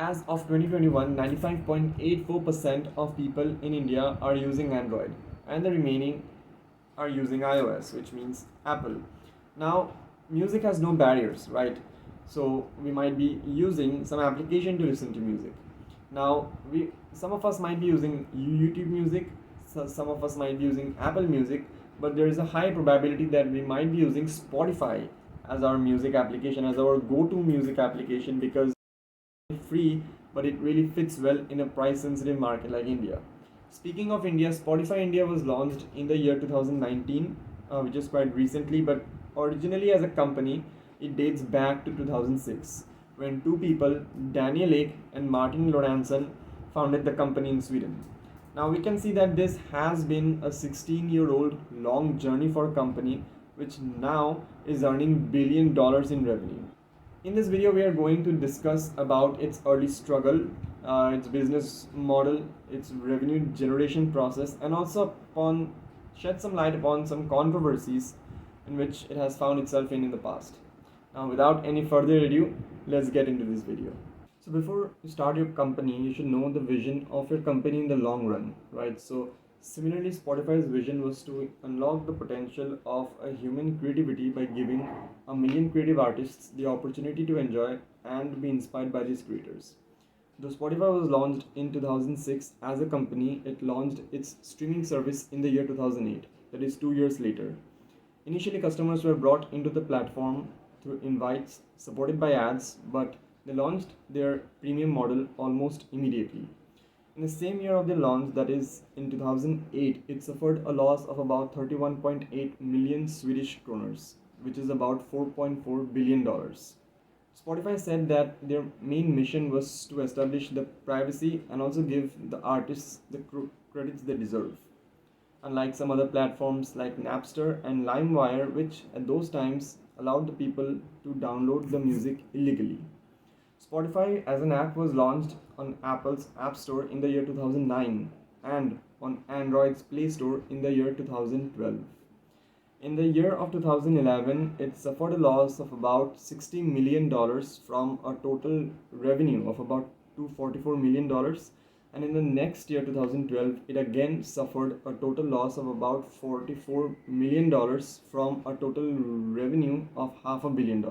As of 2021, 95.84% of people in India are using Android, and the remaining are using iOS, which means Apple. Now, music has no barriers, right? So we might be using some application to listen to music. Now, we some of us might be using YouTube Music, some of us might be using Apple Music, but there is a high probability that we might be using Spotify as our music application, as our go-to music application, because free, but it really fits well in a price sensitive market like India. Speaking of India, Spotify India was launched in the year 2019, which is quite recently, but originally as a company, it dates back to 2006 when two people, Daniel Ek and Martin Lorentzon, founded the company in Sweden. Now we can see that this has been a 16-year-old long journey for a company which now is earning $1 billion in revenue. In this video, we are going to discuss about its early struggle, its business model, its revenue generation process, and also upon shed some light upon some controversies in which it has found itself in the past. Now, without any further ado, let's get into this video. So before you start your company, you should know the vision of your company in the long run, right? So similarly, Spotify's vision was to unlock the potential of a human creativity by giving a million creative artists the opportunity to enjoy and be inspired by these creators. Though Spotify was launched in 2006 as a company, it launched its streaming service in the year 2008, that is 2 years later. Initially, customers were brought into the platform through invites supported by ads, but they launched their premium model almost immediately. In the same year of the launch, that is in 2008, it suffered a loss of about 31.8 million Swedish kroners, which is about $4.4 billion. Spotify said that their main mission was to establish the privacy and also give the artists the credits they deserve. Unlike some other platforms like Napster and LimeWire, which at those times allowed the people to download the music illegally. Spotify as an app was launched on Apple's App Store in the year 2009 and on Android's Play Store in the year 2012. In the year of 2011, it suffered a loss of about $60 million from a total revenue of about $244 million. And in the next year, 2012, it again suffered a total loss of about $44 million from a total revenue of $500 million.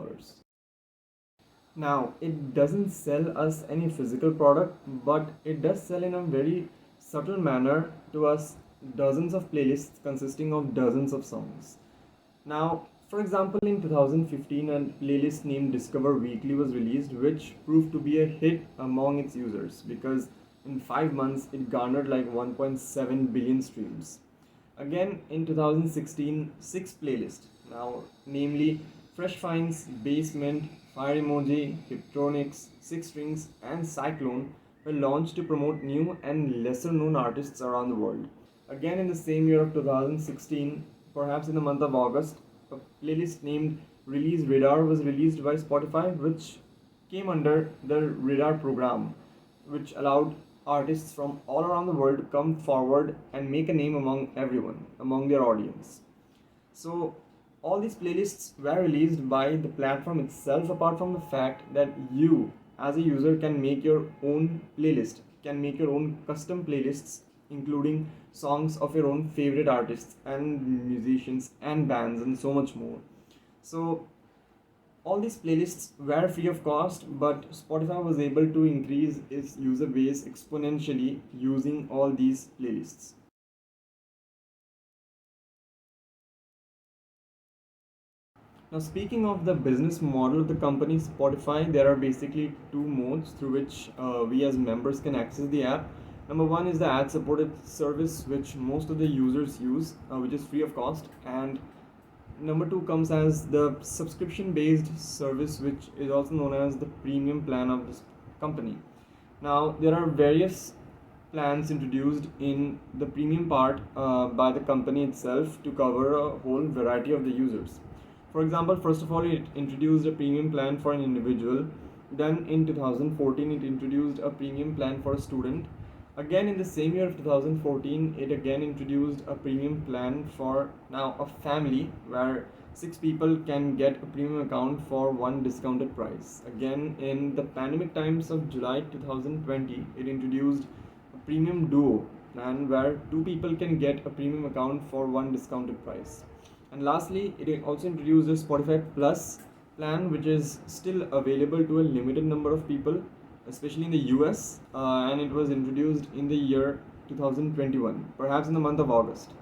Now, it doesn't sell us any physical product, but it does sell in a very subtle manner to us dozens of playlists consisting of dozens of songs. Now, for example, in 2015, a playlist named Discover Weekly was released, which proved to be a hit among its users because in 5 months it garnered like 1.7 billion streams. Again, in 2016, 6 playlists, now namely Fresh Finds, Basement, Fire Emoji, Hiptronics, Six Strings, and Cyclone were launched to promote new and lesser known artists around the world. Again, in the same year of 2016, perhaps in the month of August, a playlist named Release Radar was released by Spotify, which came under the Radar program, which allowed artists from all around the world to come forward and make a name among everyone, among their audience. So, all these playlists were released by the platform itself, apart from the fact that you as a user can make your own playlist, can make your own custom playlists including songs of your own favorite artists and musicians and bands and so much more. So all these playlists were free of cost, but Spotify was able to increase its user base exponentially using all these playlists. Now, speaking of the business model of the company Spotify, there are basically two modes through which we as members can access the app. Number one is the ad supported service, which most of the users use, which is free of cost. And number two comes as the subscription based service, which is also known as the premium plan of this company. Now, there are various plans introduced in the premium part by the company itself to cover a whole variety of the users. For example, first of all, it introduced a premium plan for an individual. Then in 2014, it introduced a premium plan for a student. Again, in the same year of 2014, it again introduced a premium plan for now a family, where 6 people can get a premium account for one discounted price. Again, in the pandemic times of July 2020, it introduced a premium duo plan where 2 people can get a premium account for one discounted price. And lastly, it also introduced a Spotify Plus plan, which is still available to a limited number of people, especially in the US, and it was introduced in the year 2021, perhaps in the month of August.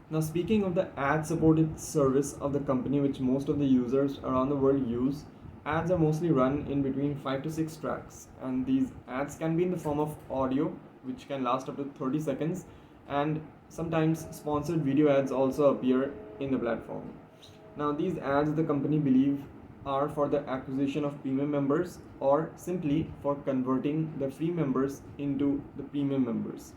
Now, speaking of the ad supported service of the company, which most of the users around the world use, ads are mostly run in between 5 to 6 tracks, and these ads can be in the form of audio, which can last up to 30 seconds, and sometimes sponsored video ads also appear in the platform. Now, these ads the company believe are for the acquisition of premium members or simply for converting the free members into the premium members.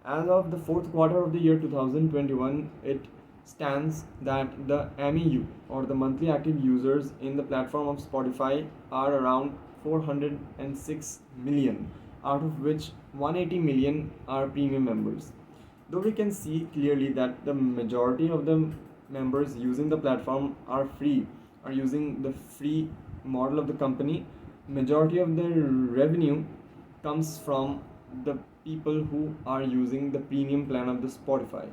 As of the fourth quarter of the year 2021, it stands that the MAU or the monthly active users in the platform of Spotify are around 406 million, out of which 180 million are premium members. Though we can see clearly that the majority of the members using the platform are using the free model of the company, majority of the revenue comes from the people who are using the premium plan of the Spotify.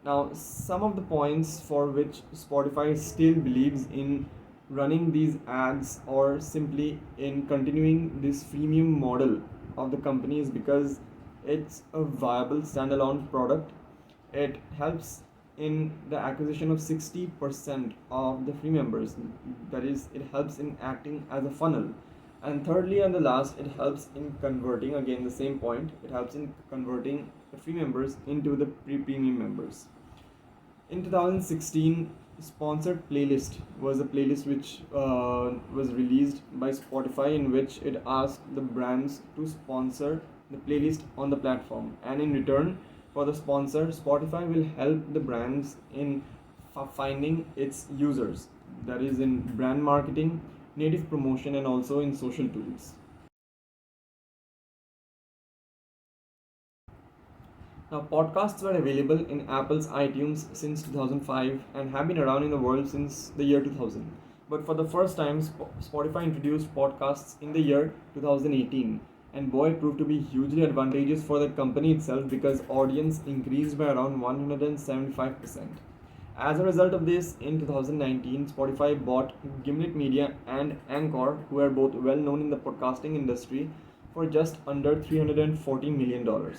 Now, some of the points for which Spotify still believes in running these ads or simply in continuing this freemium model of the company is because it's a viable standalone product. It helps in the acquisition of 60% of the free members. That is, it helps in acting as a funnel. And thirdly and the last, it helps in converting, again the same point, it helps in converting the free members into the premium members. In 2016, Sponsored Playlist was a playlist which was released by Spotify, in which it asked the brands to sponsor the playlist on the platform, and in return for the sponsor, Spotify will help the brands in finding its users, that is in brand marketing, native promotion, and also in social tools. Now, podcasts were available in Apple's iTunes since 2005 and have been around in the world since the year 2000. But for the first time, Spotify introduced podcasts in the year 2018, and boy, it proved to be hugely advantageous for the company itself because audience increased by around 175%. As a result of this, in 2019, Spotify bought Gimlet Media and Anchor, who are both well known in the podcasting industry, for just under $314 million.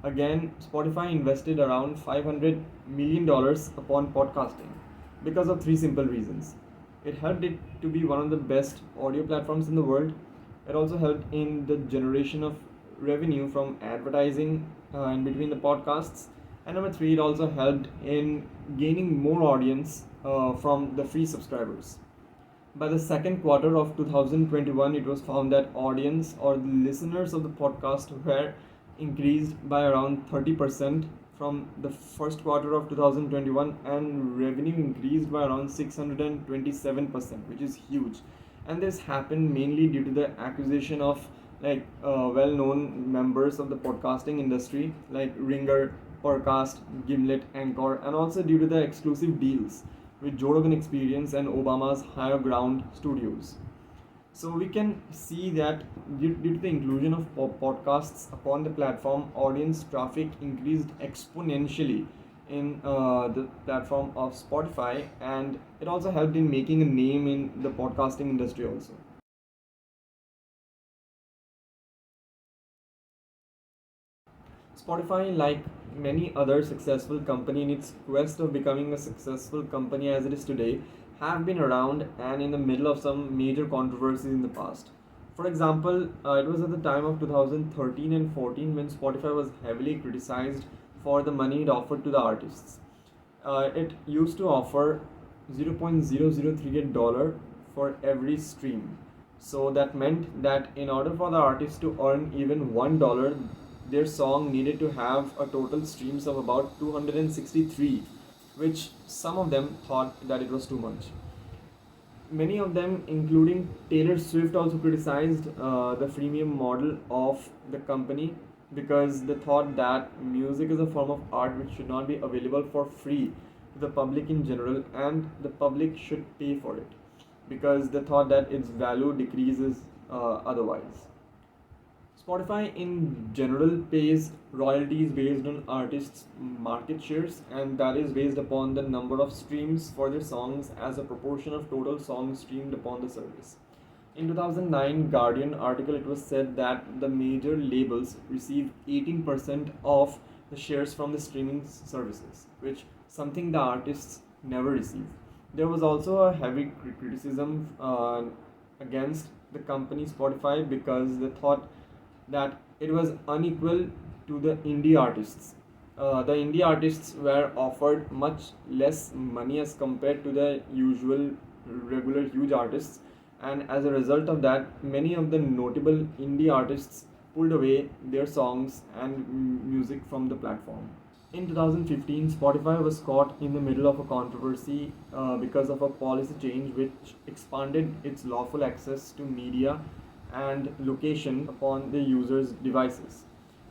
Again, Spotify invested around $500 million upon podcasting because of three simple reasons. It helped it to be one of the best audio platforms in the world. It also helped in the generation of revenue from advertising in between the podcasts. And number three, it also helped in gaining more audience from the free subscribers. By the second quarter of 2021, it was found that audience or the listeners of the podcast were increased by around 30% from the first quarter of 2021, and revenue increased by around 627%, which is huge. And this happened mainly due to the acquisition of well-known members of the podcasting industry like Ringer, Podcast, Gimlet, Anchor, and also due to the exclusive deals with Joe Rogan Experience and Obama's Higher Ground Studios. So we can see that due to the inclusion of podcasts upon the platform, audience traffic increased exponentially in the platform of Spotify, and it also helped in making a name in the podcasting industry also. Spotify, like many other successful company in its quest of becoming a successful company as it is today, have been around and in the middle of some major controversies in the past. For example, it was at the time of 2013 and 14 when Spotify was heavily criticized for the money it offered to the artists. It used to offer $0.0038 for every stream. So that meant that in order for the artist to earn even $1, their song needed to have a total streams of about 263, which some of them thought that it was too much. Many of them, including Taylor Swift, also criticized the freemium model of the company because they thought that music is a form of art which should not be available for free. to the public in general, and the public should pay for it because they thought that its value decreases otherwise. Spotify in general pays royalties based on artists' market shares, and that is based upon the number of streams for their songs as a proportion of total songs streamed upon the service. In 2009 Guardian article, it was said that the major labels receive 18% of the shares from the streaming services, which something the artists never receive. There was also a heavy criticism against the company Spotify because they thought that it was unequal to the indie artists. The indie artists were offered much less money as compared to the usual regular huge artists, and as a result of that, many of the notable indie artists pulled away their songs and music from the platform. In 2015, Spotify was caught in the middle of a controversy because of a policy change which expanded its lawful access to media and location upon the user's devices.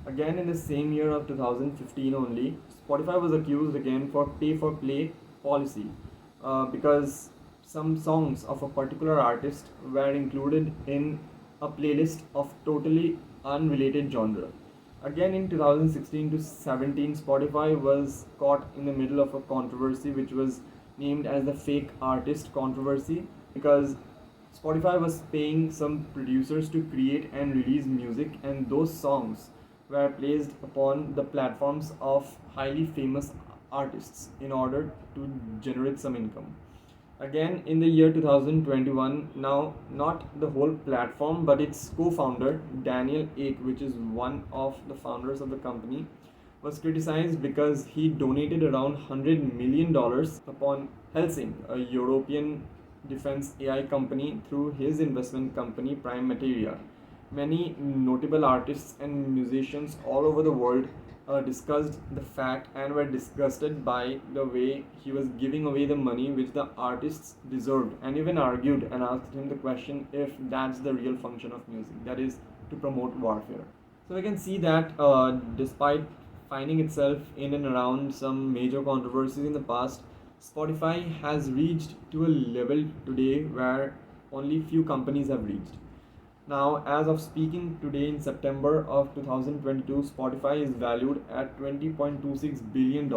Again, in the same year of 2015 only, Spotify was accused again for pay for play policy because some songs of a particular artist were included in a playlist of totally unrelated genre. Again, in 2016 to 17, Spotify was caught in the middle of a controversy which was named as the fake artist controversy because Spotify was paying some producers to create and release music, and those songs were placed upon the platforms of highly famous artists in order to generate some income. Again, in the year 2021, now not the whole platform but its co-founder Daniel Ek, which is one of the founders of the company, was criticized because he donated around $100 million upon Helsing, a European defense AI company, through his investment company Prime Materia. Many notable artists and musicians all over the world discussed the fact and were disgusted by the way he was giving away the money which the artists deserved, and even argued and asked him the question if that's the real function of music, that is to promote warfare. So we can see that despite finding itself in and around some major controversies in the past, Spotify has reached to a level today where only few companies have reached. Now, as of speaking today in September of 2022, Spotify is valued at $20.26 billion.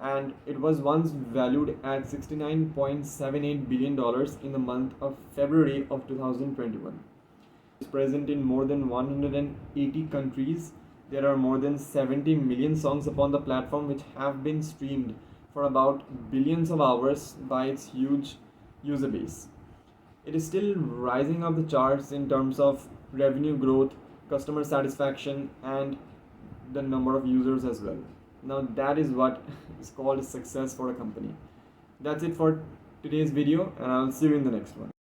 And it was once valued at $69.78 billion in the month of February of 2021. It is present in more than 180 countries. There are more than 70 million songs upon the platform which have been streamed for about billions of hours by its huge user base. It is still rising up the charts in terms of revenue growth, customer satisfaction, and the number of users as well. Now that is what is called a success for a company. That's it for today's video, and I'll see you in the next one.